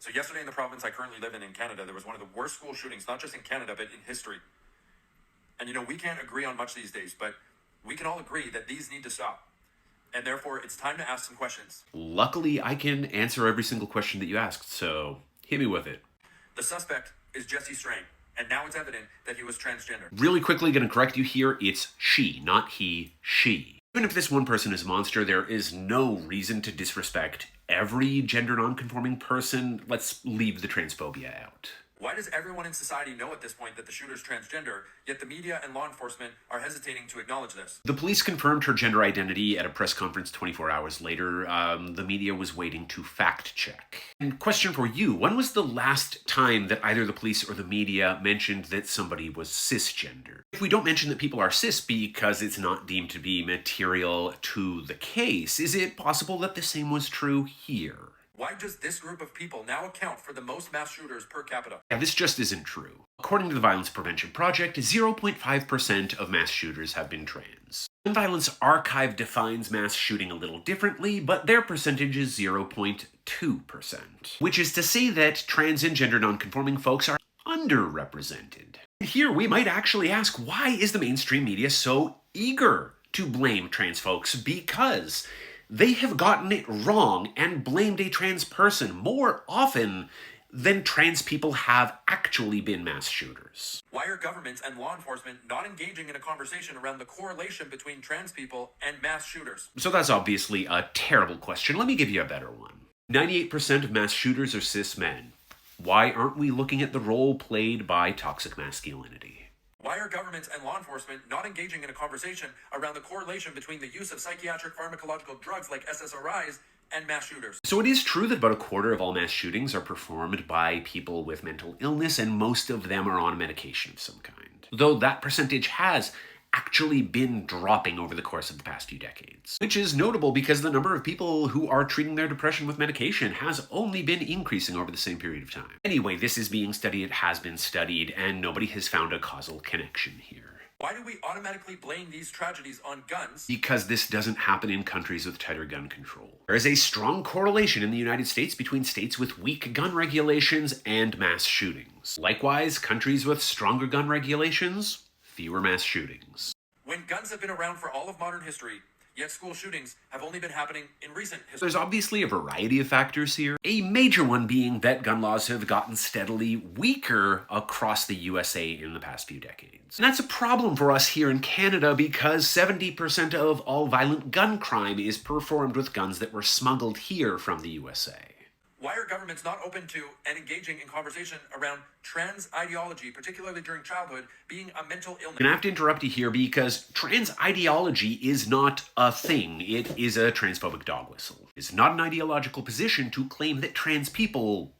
So yesterday in the province I currently live in Canada, there was one of the worst school shootings, not just in Canada, but in history. And we can't agree on much these days, but we can all agree that these need to stop. And therefore, it's time to ask some questions. Luckily, I can answer every single question that you asked, so hit me with it. The suspect is Jesse Strain, and now it's evident that he was transgender. Really quickly, going to correct you here, it's she, not he, she. Even if this one person is a monster, there is no reason to disrespect every gender non-conforming person. Let's leave the transphobia out. Why does everyone in society know at this point that the shooter's transgender, yet the media and law enforcement are hesitating to acknowledge this? The police confirmed her gender identity at a press conference 24 hours later. The media was waiting to fact check. And question for you, when was the last time that either the police or the media mentioned that somebody was cisgender? If we don't mention that people are cis because it's not deemed to be material to the case, is it possible that the same was true here? Why does this group of people now account for the most mass shooters per capita? Yeah, this just isn't true. According to the Violence Prevention Project, 0.5% of mass shooters have been trans. Gun Violence Archive defines mass shooting a little differently, but their percentage is 0.2%. Which is to say that trans and gender non-conforming folks are underrepresented. Here we might actually ask, why is the mainstream media so eager to blame trans folks? Because they have gotten it wrong and blamed a trans person more often than trans people have actually been mass shooters. Why are governments and law enforcement not engaging in a conversation around the correlation between trans people and mass shooters? So that's obviously a terrible question. Let me give you a better one. 98% of mass shooters are cis men. Why aren't we looking at the role played by toxic masculinity? Why are governments and law enforcement not engaging in a conversation around the correlation between the use of psychiatric pharmacological drugs like SSRIs and mass shooters? So it is true that about a quarter of all mass shootings are performed by people with mental illness, and most of them are on medication of some kind. Though that percentage has actually been dropping over the course of the past few decades. Which is notable because the number of people who are treating their depression with medication has only been increasing over the same period of time. Anyway, this is being studied, it has been studied, and nobody has found a causal connection here. Why do we automatically blame these tragedies on guns? Because this doesn't happen in countries with tighter gun control. There is a strong correlation in the United States between states with weak gun regulations and mass shootings. Likewise, countries with stronger gun regulations, fewer mass shootings. When guns have been around for all of modern history, yet school shootings have only been happening in recent history. There's obviously a variety of factors here. A major one being that gun laws have gotten steadily weaker across the USA in the past few decades. And that's a problem for us here in Canada because 70% of all violent gun crime is performed with guns that were smuggled here from the USA. Why are governments not open to and engaging in conversation around trans ideology, particularly during childhood, being a mental illness? I'm gonna have to interrupt you here because trans ideology is not a thing. It is a transphobic dog whistle. It's not an ideological position to claim that trans people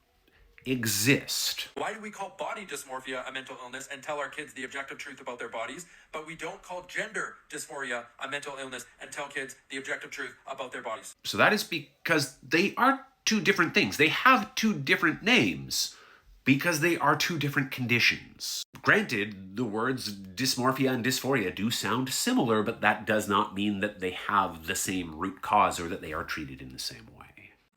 exist. Why do we call body dysmorphia a mental illness and tell our kids the objective truth about their bodies, but we don't call gender dysphoria a mental illness and tell kids the objective truth about their bodies? So that is because they are two different things. They have two different names because they are two different conditions. Granted, the words dysmorphia and dysphoria do sound similar, but that does not mean that they have the same root cause or that they are treated in the same way.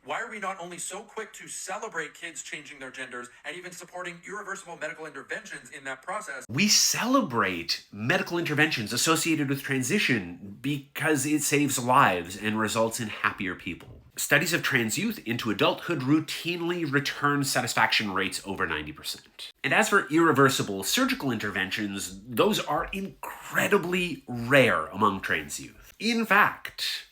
Why are we not only so quick to celebrate kids changing their genders and even supporting irreversible medical interventions in that process? We celebrate medical interventions associated with transition because it saves lives and results in happier people. Studies of trans youth into adulthood routinely return satisfaction rates over 90%. And as for irreversible surgical interventions, those are incredibly rare among trans youth. In fact,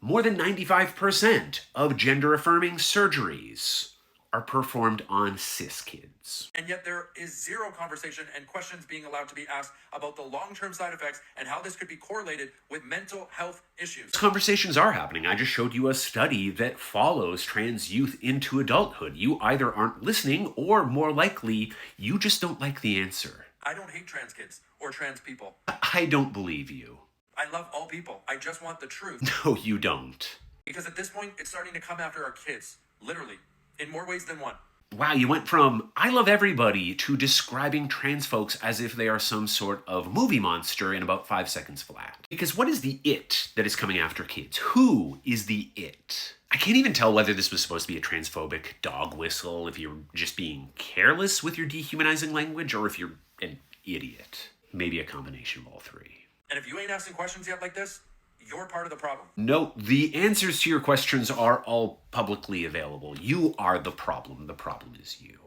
more than 95% of gender-affirming surgeries are performed on cis kids. And yet there is zero conversation and questions being allowed to be asked about the long-term side effects and how this could be correlated with mental health issues. Conversations are happening. I just showed you a study that follows trans youth into adulthood. You either aren't listening or, more likely, you just don't like the answer. I don't hate trans kids or trans people. I don't believe you. I love all people. I just want the truth. No, you don't. Because at this point, it's starting to come after our kids. Literally. In more ways than one. Wow, you went from I love everybody to describing trans folks as if they are some sort of movie monster in about 5 seconds flat. Because what is the it that is coming after kids? Who is the it? I can't even tell whether this was supposed to be a transphobic dog whistle, if you're just being careless with your dehumanizing language, or if you're an idiot. Maybe a combination of all three. And if you ain't asking questions yet like this, you're part of the problem. No, the answers to your questions are all publicly available. You are the problem. The problem is you.